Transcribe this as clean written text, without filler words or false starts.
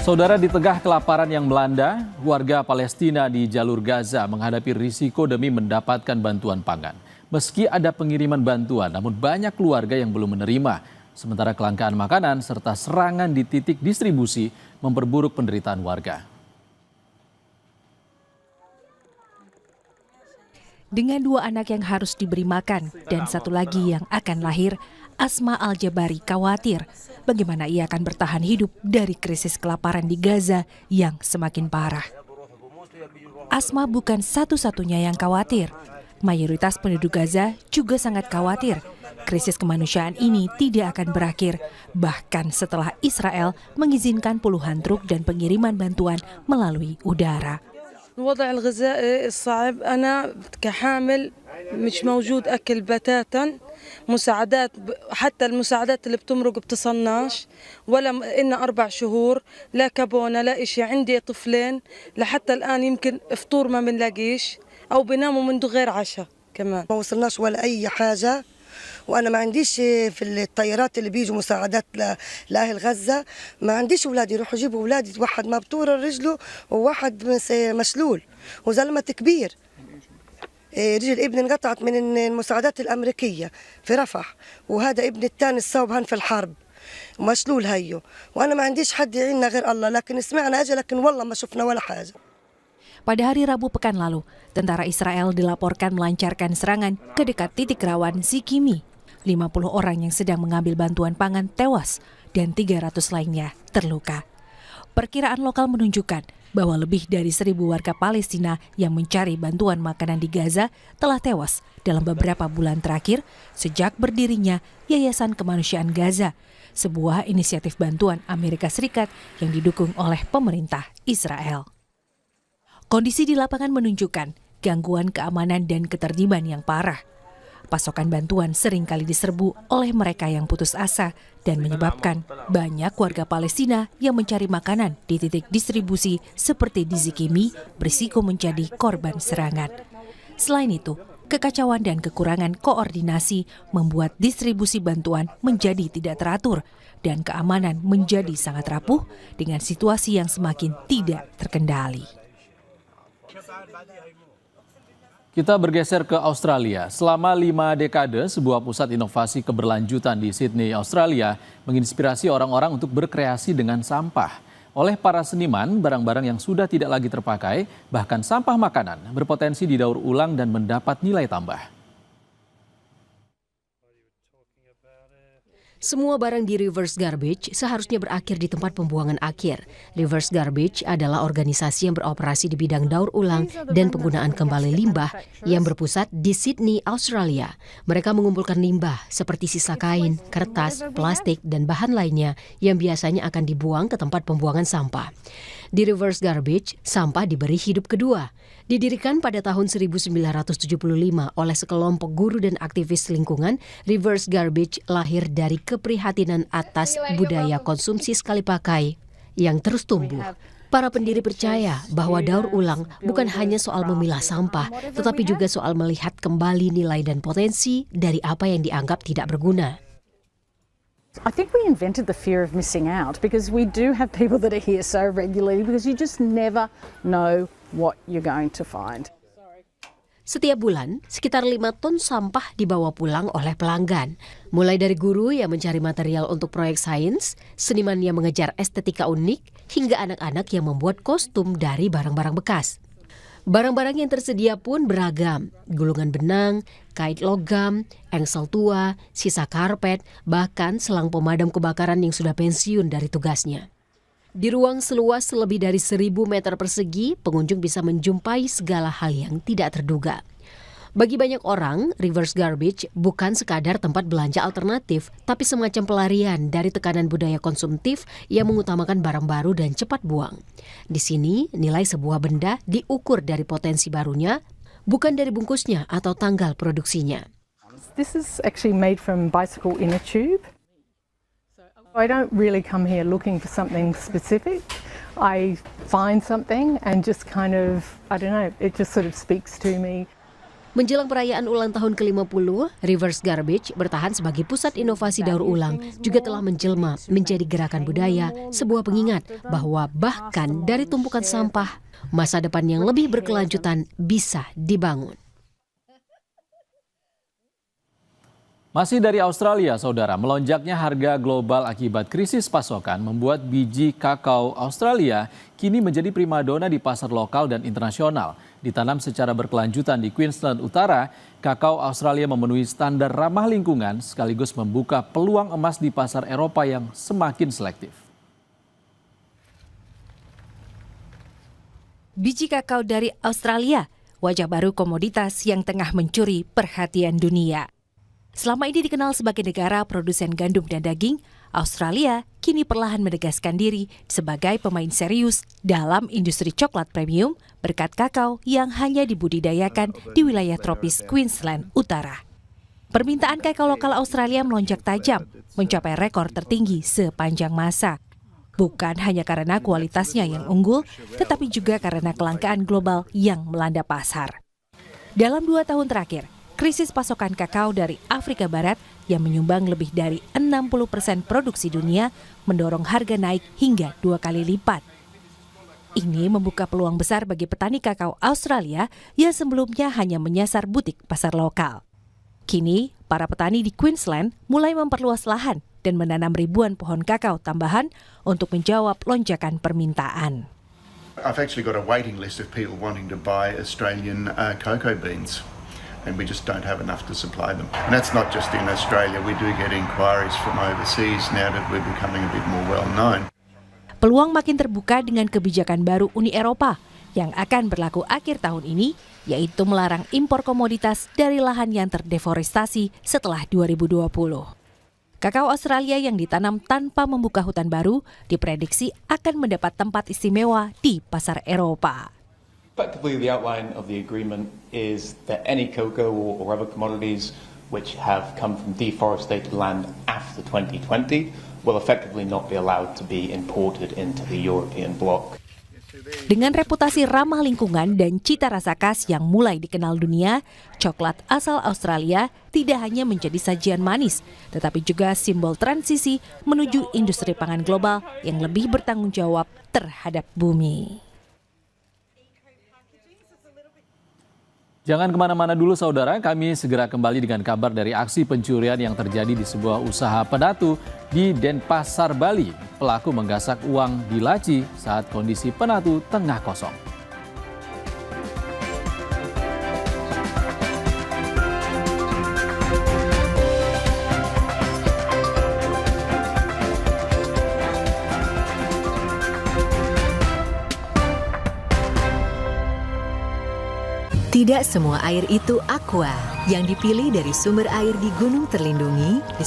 Saudara, di tengah kelaparan yang melanda, warga Palestina di jalur Gaza menghadapi risiko demi mendapatkan bantuan pangan. Meski ada pengiriman bantuan, namun banyak keluarga yang belum menerima. Sementara kelangkaan makanan serta serangan di titik distribusi memperburuk penderitaan warga. Dengan 2 anak yang harus diberi makan dan 1 lagi yang akan lahir, Asma Al-Jabari khawatir bagaimana ia akan bertahan hidup dari krisis kelaparan di Gaza yang semakin parah. Asma bukan satu-satunya yang khawatir. Mayoritas penduduk Gaza juga sangat khawatir. Krisis kemanusiaan ini tidak akan berakhir, bahkan setelah Israel mengizinkan puluhan truk dan pengiriman bantuan melalui udara. الوضع الغذائي الصعب أنا كحامل مش موجود أكل بتاتا مساعدات حتى المساعدات اللي بتمرق بتصناش ولا إن 4 شهور لا كابونا لا إشي عندي طفلين لحتى الآن يمكن فطور ما بنلاقيش أو بناموا منذ غير عشاء كمان ما وصلناش ولا أي حاجة وأنا ما عنديش في الطيارات اللي بيجوا مساعدات لأهل غزة ما عنديش أولادي يروحوا يجيبوا أولادي واحد مبتور رجله وواحد مشلول وزلمة كبير رجل ابني انقطعت من المساعدات الأمريكية في رفح وهذا ابني الثاني الصوب هن في الحرب ومشلول هيو وأنا ما عنديش حد يعيننا غير الله لكن سمعنا أجل لكن والله ما شفنا ولا حاجة. Pada hari Rabu pekan lalu, tentara Israel dilaporkan melancarkan serangan ke dekat titik rawan Zikimi. 50 orang yang sedang mengambil bantuan pangan tewas dan 300 lainnya terluka. Perkiraan lokal menunjukkan bahwa lebih dari 1.000 warga Palestina yang mencari bantuan makanan di Gaza telah tewas dalam beberapa bulan terakhir sejak berdirinya Yayasan Kemanusiaan Gaza, sebuah inisiatif bantuan Amerika Serikat yang didukung oleh pemerintah Israel. Kondisi di lapangan menunjukkan gangguan keamanan dan ketertiban yang parah. Pasokan bantuan seringkali diserbu oleh mereka yang putus asa dan menyebabkan banyak warga Palestina yang mencari makanan di titik distribusi seperti di Zikimi berisiko menjadi korban serangan. Selain itu, kekacauan dan kekurangan koordinasi membuat distribusi bantuan menjadi tidak teratur dan keamanan menjadi sangat rapuh dengan situasi yang semakin tidak terkendali. Kita bergeser ke Australia. Selama 5 dekade, sebuah pusat inovasi keberlanjutan di Sydney, Australia, menginspirasi orang-orang untuk berkreasi dengan sampah. Oleh para seniman, barang-barang yang sudah tidak lagi terpakai, bahkan sampah makanan, berpotensi didaur ulang dan mendapat nilai tambah. Semua barang di Reverse Garbage seharusnya berakhir di tempat pembuangan akhir. Reverse Garbage adalah organisasi yang beroperasi di bidang daur ulang dan penggunaan kembali limbah yang berpusat di Sydney, Australia. Mereka mengumpulkan limbah seperti sisa kain, kertas, plastik, dan bahan lainnya yang biasanya akan dibuang ke tempat pembuangan sampah. Di Reverse Garbage, sampah diberi hidup kedua. Didirikan pada tahun 1975 oleh sekelompok guru dan aktivis lingkungan, Reverse Garbage lahir dari keprihatinan atas budaya konsumsi sekali pakai yang terus tumbuh. Para pendiri percaya bahwa daur ulang bukan hanya soal memilah sampah, tetapi juga soal melihat kembali nilai dan potensi dari apa yang dianggap tidak berguna. I think we invented the fear of missing out because we do have people that are here so regularly because you just never know what you're going to find. Setiap bulan, sekitar 5 ton sampah dibawa pulang oleh pelanggan. Mulai dari guru yang mencari material untuk proyek sains, seniman yang mengejar estetika unik, hingga anak-anak yang membuat kostum dari barang-barang bekas. Barang-barang yang tersedia pun beragam, gulungan benang, kait logam, engsel tua, sisa karpet, bahkan selang pemadam kebakaran yang sudah pensiun dari tugasnya. Di ruang seluas lebih dari 1.000 meter persegi, pengunjung bisa menjumpai segala hal yang tidak terduga. Bagi banyak orang, Reverse Garbage bukan sekadar tempat belanja alternatif, tapi semacam pelarian dari tekanan budaya konsumtif yang mengutamakan barang baru dan cepat buang. Di sini, nilai sebuah benda diukur dari potensi barunya, bukan dari bungkusnya atau tanggal produksinya. This is actually made from bicycle inner tube. I don't really come here looking for something specific. I find something and just kind of, I don't know, it just sort of speaks to me. Menjelang perayaan ulang tahun ke-50, Reverse Garbage bertahan sebagai pusat inovasi daur ulang juga telah menjelma menjadi gerakan budaya, sebuah pengingat bahwa bahkan dari tumpukan sampah, masa depan yang lebih berkelanjutan bisa dibangun. Masih dari Australia, saudara, melonjaknya harga global akibat krisis pasokan membuat biji kakao Australia kini menjadi primadona di pasar lokal dan internasional. Ditanam secara berkelanjutan di Queensland Utara, kakao Australia memenuhi standar ramah lingkungan sekaligus membuka peluang emas di pasar Eropa yang semakin selektif. Biji kakao dari Australia, wajah baru komoditas yang tengah mencuri perhatian dunia. Selama ini dikenal sebagai negara produsen gandum dan daging, Australia kini perlahan menegaskan diri sebagai pemain serius dalam industri coklat premium berkat kakao yang hanya dibudidayakan di wilayah tropis Queensland Utara. Permintaan kakao lokal Australia melonjak tajam, mencapai rekor tertinggi sepanjang masa. Bukan hanya karena kualitasnya yang unggul, tetapi juga karena kelangkaan global yang melanda pasar. Dalam 2 tahun terakhir, krisis pasokan kakao dari Afrika Barat yang menyumbang lebih dari 60% produksi dunia mendorong harga naik hingga 2 kali lipat. Ini membuka peluang besar bagi petani kakao Australia yang sebelumnya hanya menyasar butik pasar lokal. Kini, para petani di Queensland mulai memperluas lahan dan menanam ribuan pohon kakao tambahan untuk menjawab lonjakan permintaan. I've actually got a waiting list of people wanting to buy Australian cocoa beans. And we just don't have enough to supply them. And that's not just in Australia. We do get inquiries from overseas now that we're becoming a bit more well known. Peluang makin terbuka dengan kebijakan baru Uni Eropa yang akan berlaku akhir tahun ini, yaitu melarang impor komoditas dari lahan yang terdeforestasi setelah 2020. Kakao Australia yang ditanam tanpa membuka hutan baru diprediksi akan mendapat tempat istimewa di pasar Eropa. Effectively, the outline of the agreement is that any cocoa or other commodities which have come from deforested land after 2020 will effectively not be allowed to be imported into the European bloc. Dengan reputasi ramah lingkungan dan cita rasa khas yang mulai dikenal dunia, coklat asal Australia tidak hanya menjadi sajian manis, tetapi juga simbol transisi menuju industri pangan global yang lebih bertanggung jawab terhadap bumi. Jangan kemana-mana dulu saudara, kami segera kembali dengan kabar dari aksi pencurian yang terjadi di sebuah usaha penatu di Denpasar, Bali. Pelaku menggasak uang di laci saat kondisi penatu tengah kosong. Tidak semua air itu aqua. Yang dipilih dari sumber air di gunung terlindungi